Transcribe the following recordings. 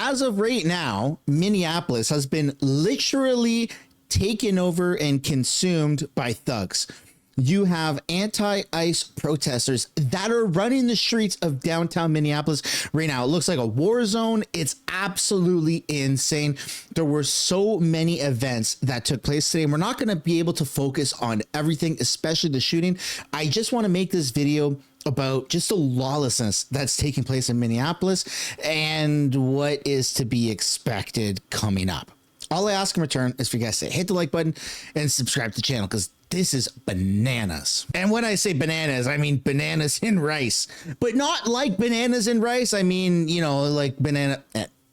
as of right now, Minneapolis has been literally taken over and consumed by thugs. You have anti-ICE protesters that are running the streets of downtown Minneapolis right now. It looks like a war zone. It's absolutely insane. There were so many events that took place today, and we're not going to be able to focus on everything, especially the shooting. I just want to make this video about just the lawlessness that's taking place in Minneapolis and what is to be expected coming up. All I ask in return is for you guys to hit the like button and subscribe to the channel, because this is bananas. And when I say bananas, I mean bananas in rice, but not like bananas in rice. I mean, you know, like banana.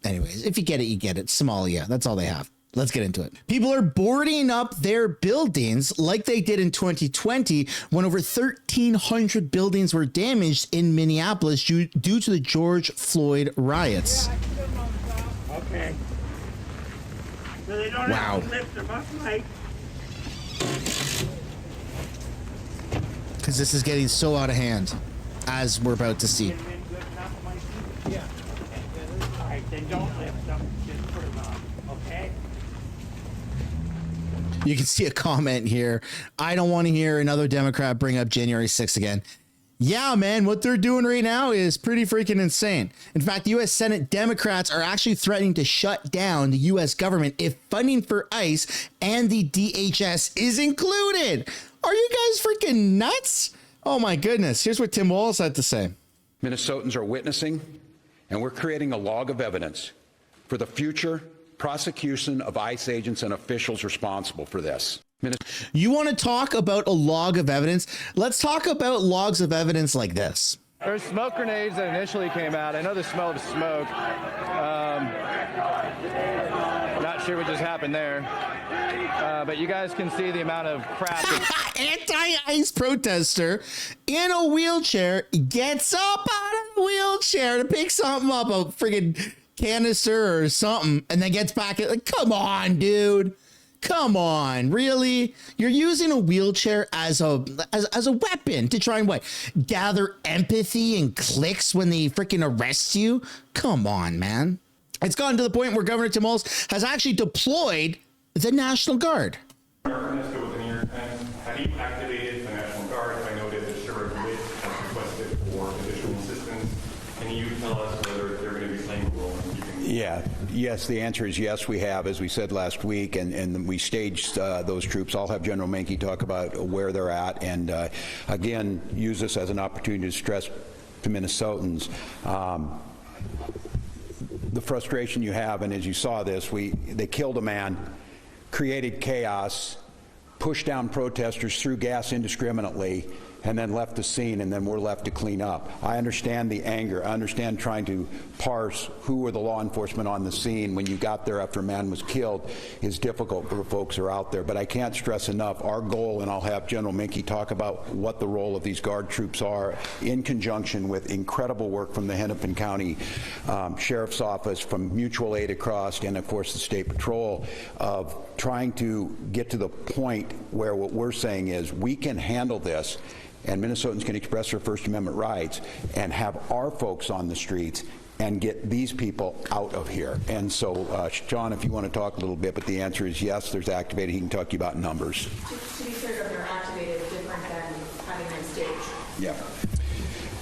Anyways, if you get it, you get it. Somalia, that's all they have. Let's get into it. People are boarding up their buildings like they did in 2020 when over 1,300 buildings were damaged in Minneapolis due to the George Floyd riots. Okay. So they don't wow. have to lift them up, right? Because this is getting so out of hand, as we're about to see. Yeah. All right, then don't lift them. Just put them up, okay? You can see a comment here. I don't want to hear another Democrat bring up January 6th again. Yeah, man, what they're doing right now is pretty freaking insane. In fact, U.S. Senate Democrats are actually threatening to shut down the U.S. government if funding for ICE and the DHS is included. Are you guys freaking nuts? Oh, my goodness. Here's what Tim Walz had to say. Minnesotans are witnessing, and we're creating a log of evidence for the future prosecution of ICE agents and officials responsible for this. You want to talk about a log of evidence? Let's talk about logs of evidence like this. There's smoke grenades that initially came out. I know the smell of smoke. Not sure what just happened there. But you guys can see the amount of crap. Anti-ICE protester in a wheelchair gets up out of the wheelchair to pick something up, a friggin' canister or something, and then gets back. Like, come on, dude. Come on, really? You're using a wheelchair as a weapon to try and what? Gather empathy and clicks when they freaking arrest you? Come on, man. It's gotten to the point where Governor Tim Walz has actually deployed the National Guard. Have you activated the National Guard? I noted that Sherrod Witt has requested for additional assistance. Can you tell us whether they're going to be playing a role in keeping? Yeah. Yes, the answer is yes, we have, as we said last week, and we staged those troops. I'll have General Menke talk about where they're at, and again, use this as an opportunity to stress to Minnesotans the frustration you have, and as you saw this, they killed a man, created chaos, pushed down protesters, threw gas indiscriminately, and then left the scene, and then we're left to clean up. I understand the anger. I understand trying to parse who were the law enforcement on the scene when you got there after a man was killed is difficult for the folks who are out there. But I can't stress enough, our goal, and I'll have General Menke talk about what the role of these Guard troops are in conjunction with incredible work from the Hennepin County Sheriff's Office, from mutual aid across, and of course the State Patrol, of trying to get to the point where what we're saying is we can handle this, and Minnesotans can express their First Amendment rights and have our folks on the streets and get these people out of here. And so, John, if you want to talk a little bit, but the answer is yes, there's activated. He can talk to you about numbers. To be clear, they're activated different than having them staged. Yeah.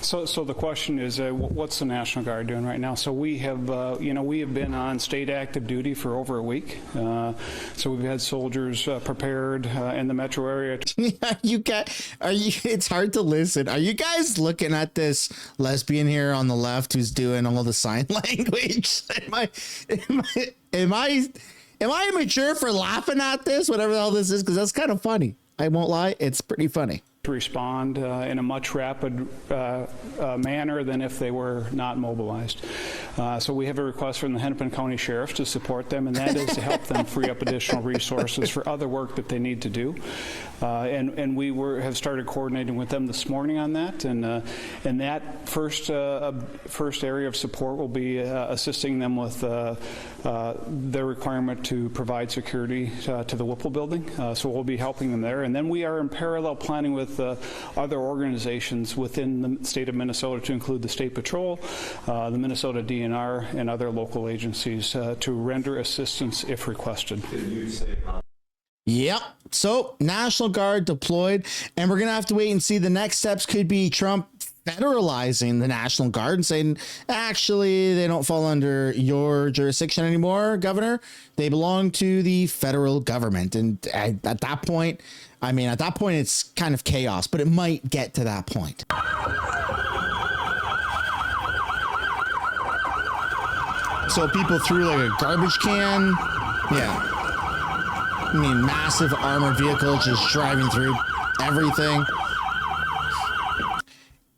So the question is, what's the National Guard doing right now? So we have, we have been on state active duty for over a week. So we've had soldiers prepared in the metro area. It's hard to listen. Are you guys looking at this lesbian here on the left who's doing all the sign language? Am I immature for laughing at this? Whatever the hell this is, because that's kind of funny. I won't lie, it's pretty funny. To respond in a much rapid manner than if they were not mobilized. So we have a request from the Hennepin County Sheriff to support them, and that is to help them free up additional resources for other work that they need to do. And we have started coordinating with them this morning on that, and that first area of support will be assisting them with their requirement to provide security to the Whipple building. So we'll be helping them there, and then we are in parallel planning with with other organizations within the state of Minnesota, to include the State Patrol, the Minnesota DNR, and other local agencies to render assistance if requested. Yep. So National Guard deployed, and we're going to have to wait and see. The next steps could be Trump federalizing the National Guard and saying, actually, they don't fall under your jurisdiction anymore, Governor. They belong to the federal government. And at that point, it's kind of chaos, but it might get to that point. So people threw like a garbage can. Yeah. I mean, massive armored vehicle just driving through everything.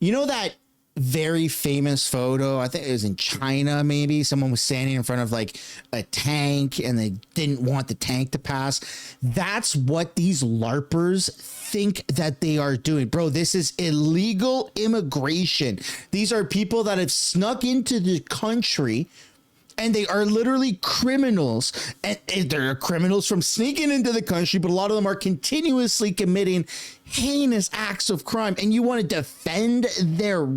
You know that very famous photo? I think it was in China, maybe. Someone was standing in front of like a tank and they didn't want the tank to pass. That's what these LARPers think that they are doing. Bro, this is illegal immigration. These are people that have snuck into the country, and they are literally criminals. And they're criminals from sneaking into the country, but a lot of them are continuously committing heinous acts of crime. And you want to defend their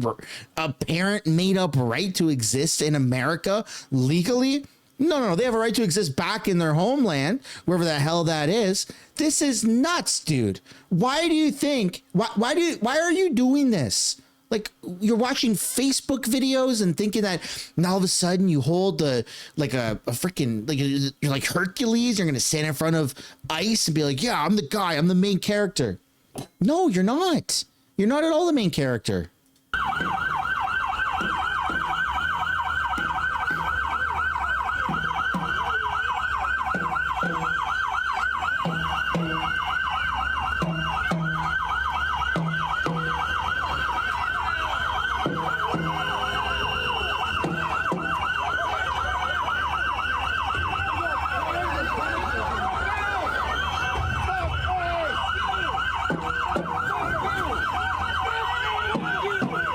apparent made up right to exist in America legally? No, they have a right to exist back in their homeland, wherever the hell that is. This is nuts, dude. Why do you think, why are you doing this? Like, you're watching Facebook videos and thinking that now all of a sudden you hold a freaking, like, you're like Hercules. You're going to stand in front of ice and be like, yeah, I'm the guy. I'm the main character. No, you're not. You're not at all the main character.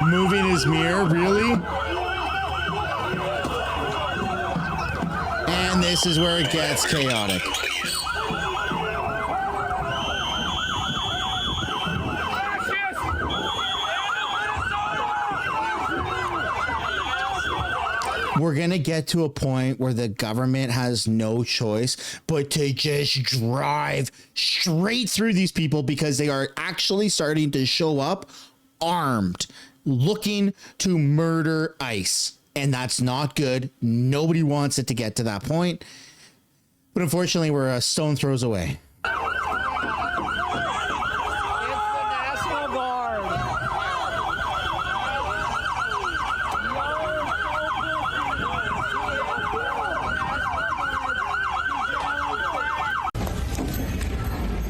Moving his mirror, really? And this is where it gets chaotic. We're going to get to a point where the government has no choice but to just drive straight through these people, because they are actually starting to show up armed, looking to murder ICE. And that's not good. Nobody wants it to get to that point. But unfortunately, we're a stone throws away.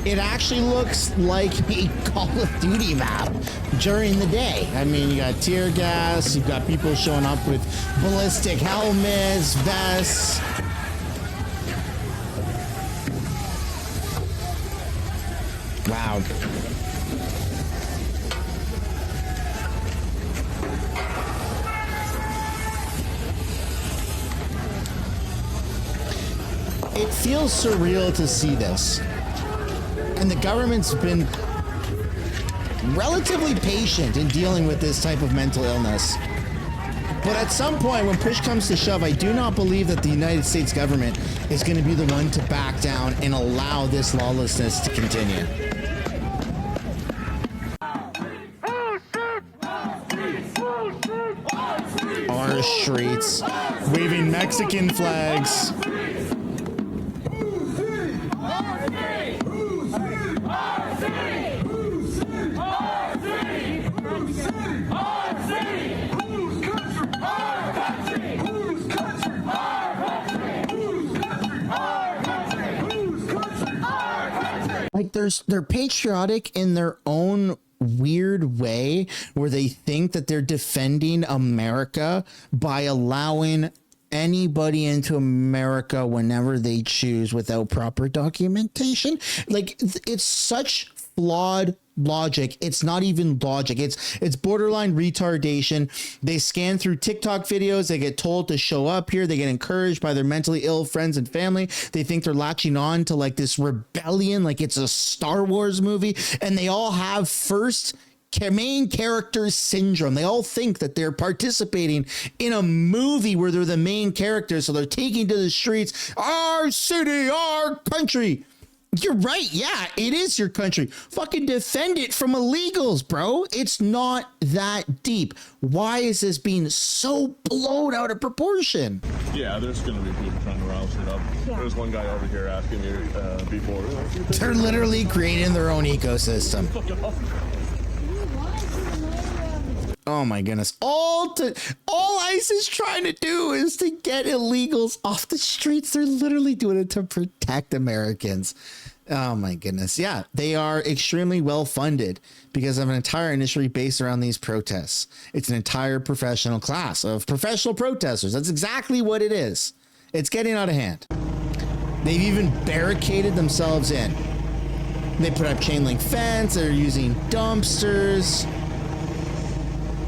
It actually looks like a Call of Duty map during the day. I mean, you got tear gas, you've got people showing up with ballistic helmets, vests. Wow. It feels surreal to see this. And the government's been relatively patient in dealing with this type of mental illness. But at some point, when push comes to shove, I do not believe that the United States government is going to be the one to back down and allow this lawlessness to continue. Our streets, waving Mexican flags. Like, they're patriotic in their own weird way, where they think that they're defending America by allowing anybody into America whenever they choose without proper documentation. Like, it's such flawed logic. It's not even logic. It's borderline retardation. They scan through TikTok videos. They get told to show up here. They get encouraged by their mentally ill friends and family. They think they're latching on to like this rebellion, like it's a Star Wars movie, and they all have main character syndrome. They all think that they're participating in a movie where they're the main characters, so they're taking to the streets, our city, our country. You're right. Yeah, it is your country. Fucking defend it from illegals, bro. It's not that deep. Why is this being so blown out of proportion? Yeah, there's going to be people trying to rouse it up. Yeah. There's one guy over here asking me before. They're literally creating their own ecosystem. Oh my goodness. All ICE is trying to do is to get illegals off the streets. They're literally doing it to protect Americans. Oh my goodness. Yeah, they are extremely well funded because of an entire industry based around these protests. It's an entire professional class of professional protesters. That's exactly what it is. It's getting out of hand. They've even barricaded themselves in. They put up chain link fence. They're using dumpsters.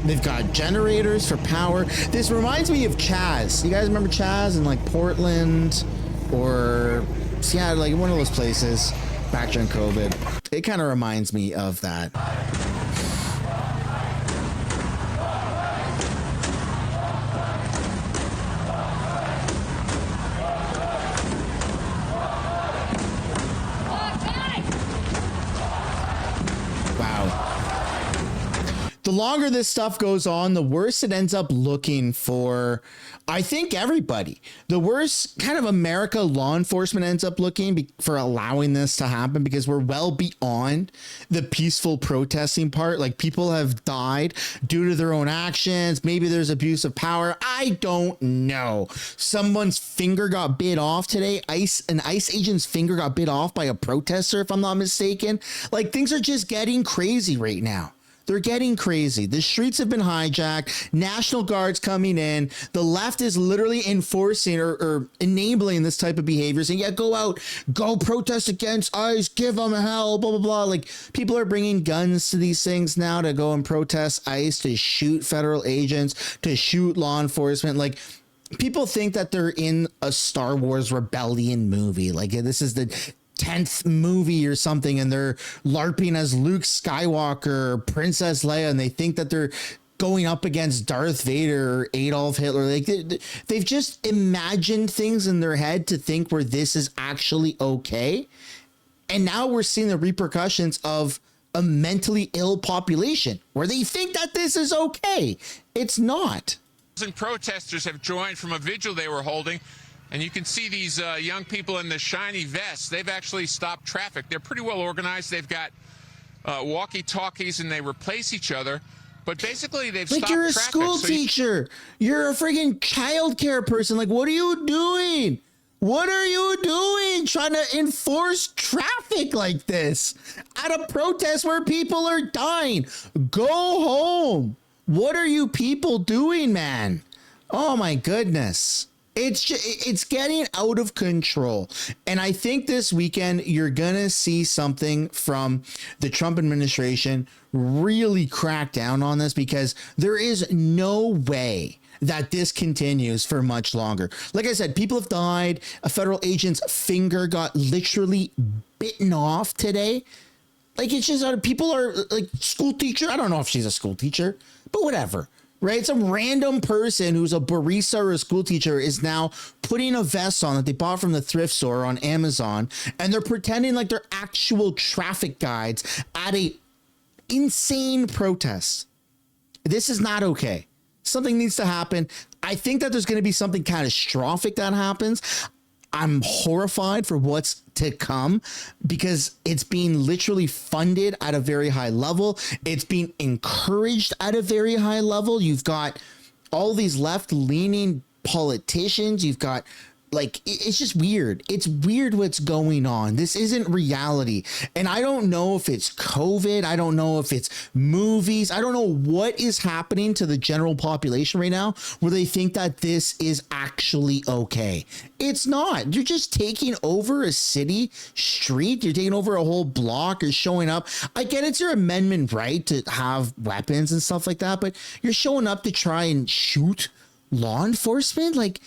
They've got generators for power. This reminds me of Chaz. You guys remember Chaz in like Portland or Seattle, like one of those places back during COVID? It kind of reminds me of that. The longer this stuff goes on, the worse it ends up looking for, I think, everybody. The worse kind of America law enforcement ends up looking for allowing this to happen, because we're well beyond the peaceful protesting part. Like, people have died due to their own actions. Maybe there's abuse of power. I don't know. Someone's finger got bit off today. An ICE agent's finger got bit off by a protester, if I'm not mistaken. Like, things are just getting crazy right now. They're getting crazy. The streets have been hijacked. National Guard's coming in. The left is literally enforcing or enabling this type of behavior, saying, yeah, go out, go protest against ICE, give them hell, blah, blah, blah. Like, people are bringing guns to these things now to go and protest ICE, to shoot federal agents, to shoot law enforcement. Like, people think that they're in a Star Wars rebellion movie. Like, this is the 10th movie or something, and they're LARPing as Luke Skywalker, Princess Leia, and they think that they're going up against Darth Vader or Adolf Hitler. Like, they've just imagined things in their head to think where this is actually okay. And now we're seeing the repercussions of a mentally ill population where they think that this is okay. It's not. Protesters have joined from a vigil they were holding. And you can see these young people in the shiny vests. They've actually stopped traffic. They're pretty well organized. They've got walkie-talkies, and they replace each other. But basically, they've stopped traffic. Like, you're a school teacher. You're a friggin' childcare person. Like, what are you doing? What are you doing trying to enforce traffic like this at a protest where people are dying? Go home. What are you people doing, man? Oh, my goodness. It's getting out of control. And I think this weekend you're going to see something from the Trump administration really crack down on this, because there is no way that this continues for much longer. Like I said, people have died. A federal agent's finger got literally bitten off today. Like, it's just, people are like, school teacher. I don't know if she's a school teacher, but whatever. Right? Some random person who's a barista or a school teacher is now putting a vest on that they bought from the thrift store on Amazon, and they're pretending like they're actual traffic guides at a insane protest. This is not okay. Something needs to happen. I think that there's going to be something catastrophic that happens. I'm horrified for what's to come, because it's being literally funded at a very high level. It's being encouraged at a very high level. You've got all these left-leaning politicians. You've got Like, it's just weird. It's weird what's going on. This isn't reality. And I don't know if it's COVID. I don't know if it's movies. I don't know what is happening to the general population right now where they think that this is actually okay. It's not. You're just taking over a city street. You're taking over a whole block. You're showing up. I get it's your amendment right to have weapons and stuff like that, but you're showing up to try and shoot law enforcement? Like,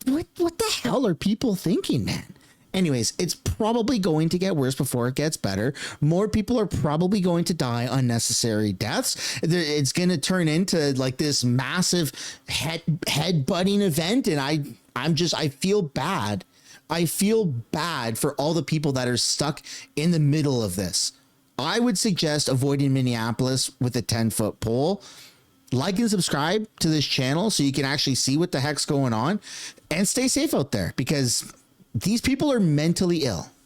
what the hell are people thinking, man? Anyways, it's probably going to get worse before it gets better. More people are probably going to die unnecessary deaths. It's going to turn into like this massive head-butting event. And I feel bad. I feel bad for all the people that are stuck in the middle of this. I would suggest avoiding Minneapolis with a 10-foot pole. Like and subscribe to this channel so you can actually see what the heck's going on, and stay safe out there because these people are mentally ill.